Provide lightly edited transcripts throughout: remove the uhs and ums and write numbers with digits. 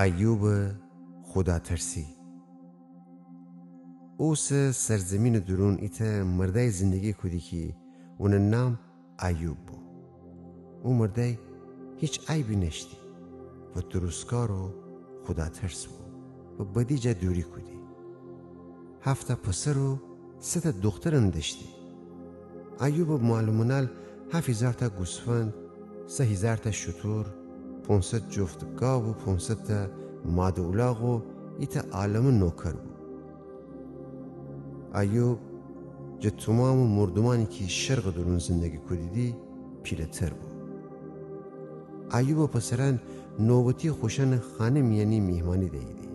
ایوب خدا ترسی. اوس سرزمین درون ایتا مرده زندگی کدی که اون نام ایوب بو. اون مرده هیچ عیبی نشتی و درستکار و خدا ترس بو و بدی جا دوری کدی. 7 پسر و 3 دخترن داشتی. ایوب معلومونال 7000 تا گوسفند، 3000 تا شتور، 500 جفت گاو و 500 تا ماده اولاغ و ایتا عالم نوکر بود. ایوب جه تمام مردمانی که شرق درون زندگی کدیدی پیله تر بود. ایوب و پسران نوبتی خوشن خانه میانی میهمانی دیدی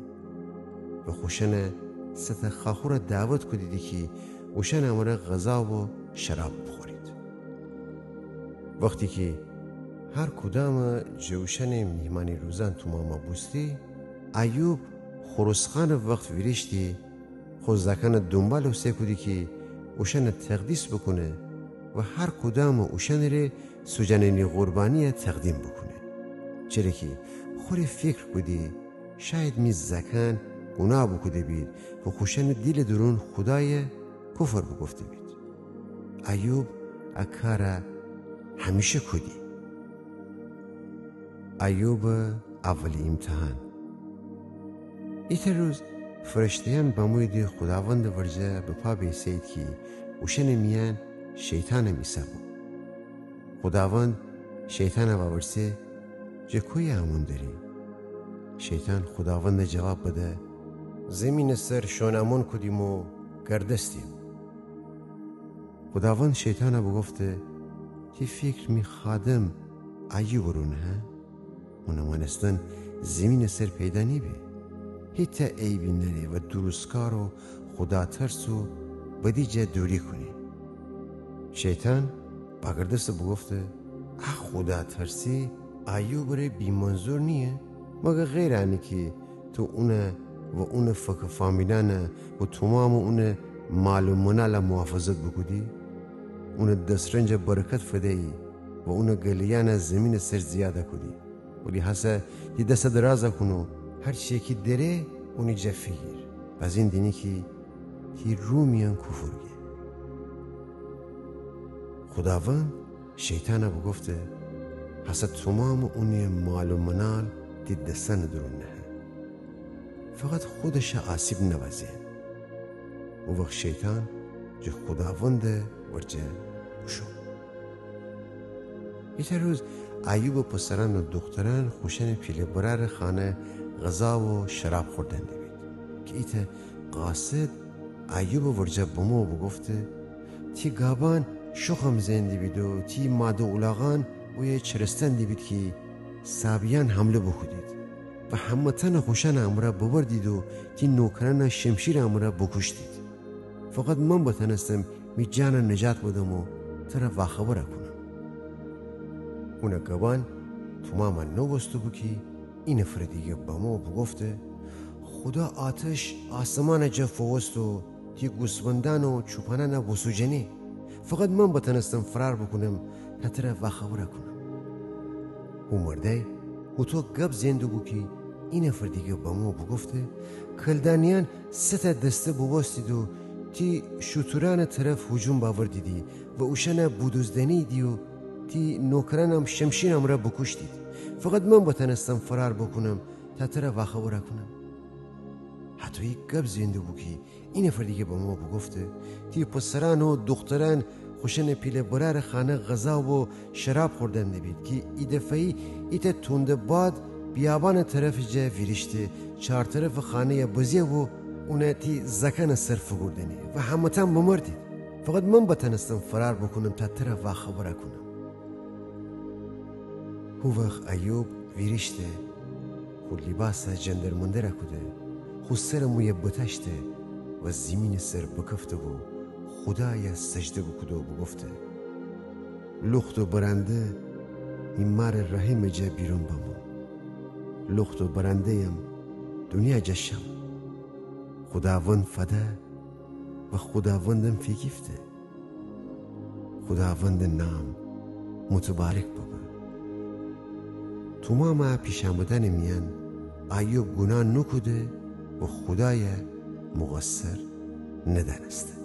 و خوشن 3 خاخور دعوت کدیدی که اوشن امره غذا و شراب بخورید. وقتی که هر کدام جوشن میهمانی روزان تمام بوستی، ایوب خروسخان وقت ویرشتی خوزدکان دنبال و سکودی که اوشن تقدیس بکنه و هر کدام اوشن ره سوجنینی قربانی تقدیم بکنه. چرا که خوری فکر کدی شاید می زکان گناه بکده بید و خوشن دیل درون خدای کفر بگفته بید. ایوب اکاره همیشه کدی. ایوب اولی امتحان. ایت روز فرشتیان بموید خداوند ورجه به پا بیسید که اوشن میان شیطان میسه بود. خداوند شیطان باورسه جه کوی همون داری؟ شیطان خداوند جواب بده زمین سر شونمون کدیم و گردستیم. خداوند شیطان بگفته که فکر می خادم ایوب رو نه؟ اونمانستن زمین سر پیدا نیبه. هیچ عیبی نره و درستکار و خدا ترس و بدی جه دوری کنی. شیطان باگردست بگفته خدا ترسی ایوب ره بی منظور نیه مگه غیر انی که تو اون فکر فامیلانه و تمام اون معلومانه محافظت بکدی اون دسترنج برکت فده ای و اون گلیان زمین سر زیاده کدی ولی حسه دی دست درازه کنو هر چیه که دره اونی جفیر باز این دینی که رومیان کفرگه. خداوند شیطانه بگفته حسه تمام اونی معلومانال دی دستن درون نه فقط خودش آسیب نوازه. او وقت شیطان جه خداوند ورجه بشو. ایت روز ایوب و پسران و دختران خوشن پیله برار خانه غذا و شراب خوردن دیوید که ایت قاصد ایوب ورجه بمو بگفته تی گابان شخم زن دیوید و تی ماده اولاغان و یه چرستن دیوید که سابیان حمله بخودید و همتن خوشن امره ببردید و تی نوکران شمشیر امره بکشتید. فقط من بتنستم می جان نجات بدم و تره واخبره کنم. اون گوان تمام نوستو بکی این فردیگه بامو بگفته خدا آتش آسمان جف وست و تی گوسفندان و چوپانان بسوجنی فقط من بتنستم فرار بکنم تا تره واخبره کنم. او مرده و تو گب زنده بکی این فردیگه بامو بگفته کلدانیان 3 دسته بوستید و تی شتوران طرف هجوم باوردیدی و اوشن بودوزدنی دی و تی نوکرانم شمشیرم را بکشتید. فقط من بتنستم فرار بکنم تا تره واخبره کنم. حتی یک گب زنده بکی این نفر دیگه با ما بگفته تی پسران و دختران خوشن پیله برار خانه غذا و شراب خوردن نبید که ای دفعی ایت تونده باد بیابان طرف جه ویرشته 4 طرف خانه بزیه و اونه تی زکن صرف گردنی و همتن بمردید. فقط من بتنستم فرار بکنم تا تره واخبره کنم. هو وقت ایوب ویرشته خود لباس جندر مندره کده خود سر موی بتشته و زمین سر بکفته و خدای سجده بکده و بگفته لخت و برنده این مار رحم جه بیرون بمو. لخت و برنده ام دنیا جشم خداوند فده و خداوندم فیگیفته. خداوند نام متبارک بابا. تمام پیش آمدن میان ایوب گناه نکده و خدای مقصر ندانسته.